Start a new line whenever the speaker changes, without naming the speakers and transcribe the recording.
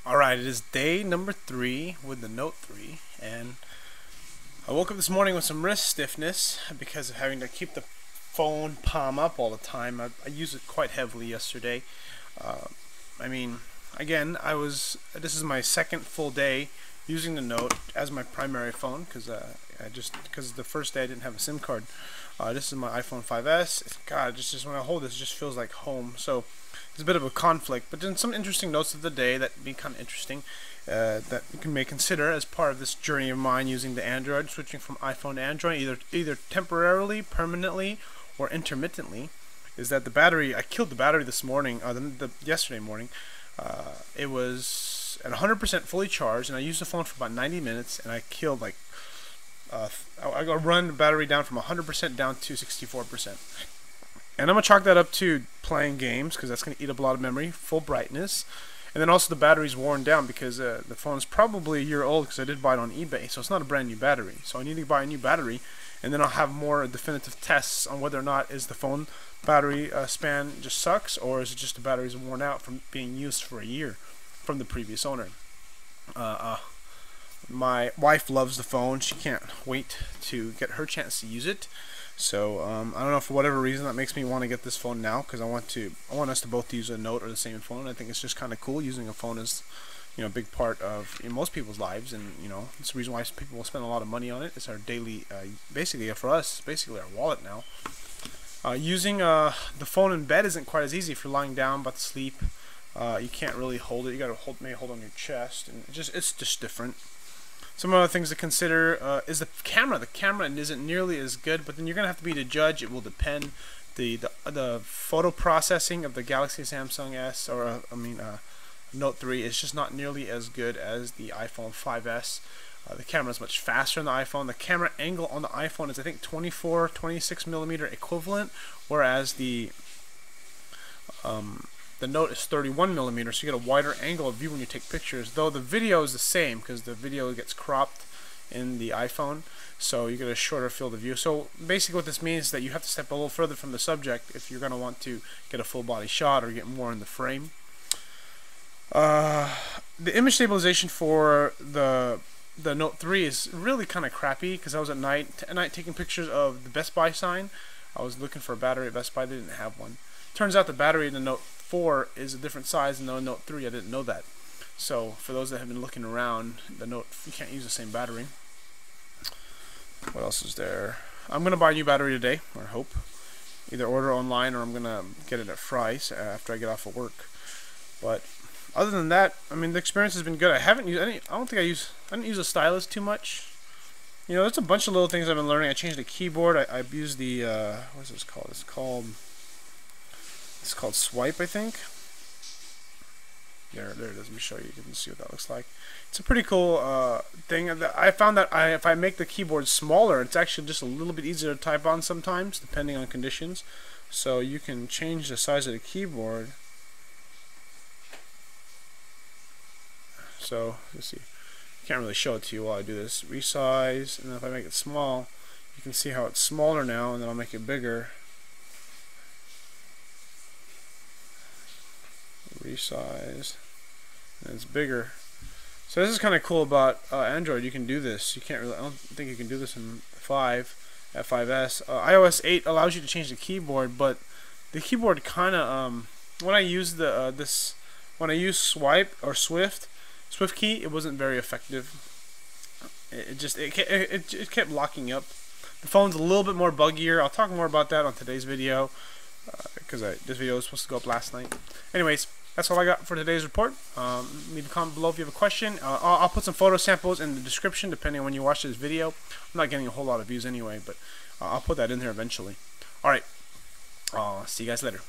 Alright, it is day number 3 with the Note 3, and I woke up this morning with some wrist stiffness because of having to keep the phone palm up all the time. I used it quite heavily yesterday. Uh, I mean, again, this is my second full day using the Note as my primary phone because because the first day I didn't have a SIM card. This is my iPhone 5S. God, just when I hold this, it just feels like home. So it's a bit of a conflict, but then some interesting notes of the day that be kind of interesting that you may consider as part of this journey of mine using the Android, switching from iPhone to Android, either temporarily, permanently, or intermittently. Is that the battery? I killed the battery this morning, yesterday morning. It was at 100% fully charged, and I used the phone for about 90 minutes, and I killed like I got run the battery down from 100% down to 64%. And I'm going to chalk that up to playing games because that's going to eat up a lot of memory, full brightness. And then also the battery's worn down because the phone's probably a year old because I did buy it on eBay. So it's not a brand new battery. So I need to buy a new battery. And then I'll have more definitive tests on whether or not is the phone battery span just sucks or is it just the battery's worn out from being used for a year from the previous owner. My wife loves the phone. She can't wait to get her chance to use it. So I don't know, for whatever reason that makes me want to get this phone now because I want us to both use a Note or the same phone. I think it's just kind of cool. Using a phone is, a big part of most people's lives, and it's the reason why people will spend a lot of money on it. It's our daily, basically for us, basically our wallet now. Using the phone in bed isn't quite as easy. If you're lying down about to sleep, you can't really hold it. You got to maybe hold on your chest, and it's just different. Some other things to consider is the camera. The camera isn't nearly as good, but then you're gonna have to be the judge. It will depend. The photo processing of the Galaxy Samsung S or Note 3 is just not nearly as good as the iPhone 5S. The camera is much faster on the iPhone. The camera angle on the iPhone is I think 26 millimeter equivalent, whereas the Note is 31 millimeter, so you get a wider angle of view when you take pictures, though the video is the same because the video gets cropped in the iPhone, so you get a shorter field of view. So basically what this means is that you have to step a little further from the subject if you're going to want to get a full body shot or get more in the frame. The image stabilization for the Note 3 is really kind of crappy because I was at night taking pictures of the Best Buy sign. I was looking for a battery at Best Buy. They didn't have one. Turns out the battery in the Note 4 is a different size than the Note 3. I didn't know that. So for those that have been looking around, the Note, you can't use the same battery. What else is there? I'm going to buy a new battery today, or I hope. Either order online or I'm going to get it at Fry's after I get off of work. But other than that, I mean, the experience has been good. I haven't used any, I didn't use a stylus too much. There's a bunch of little things I've been learning. I changed the keyboard. I've used the, what is this called? It's called Swipe, I think. There it is. Let me show you. You can see what that looks like. It's a pretty cool thing. I found that if I make the keyboard smaller, it's actually just a little bit easier to type on sometimes, depending on conditions. So you can change the size of the keyboard. So let's see. Can't really show it to you while I do this. Resize, and then if I make it small, you can see how it's smaller now, and then I'll make it bigger. Resize, and it's bigger. So this is kind of cool about Android. You can do this. I don't think you can do this in 5S. iOS 8 allows you to change the keyboard, but the keyboard kind of when I use when I use Swipe or Swift key, it wasn't very effective. It kept locking up. The phone's a little bit more buggier. I'll talk more about that on today's video because this video was supposed to go up last night. Anyways, that's all I got for today's report. Leave a comment below if you have a question. I'll put some photo samples in the description depending on when you watch this video. I'm not getting a whole lot of views anyway, but I'll put that in there eventually. Alright, see you guys later.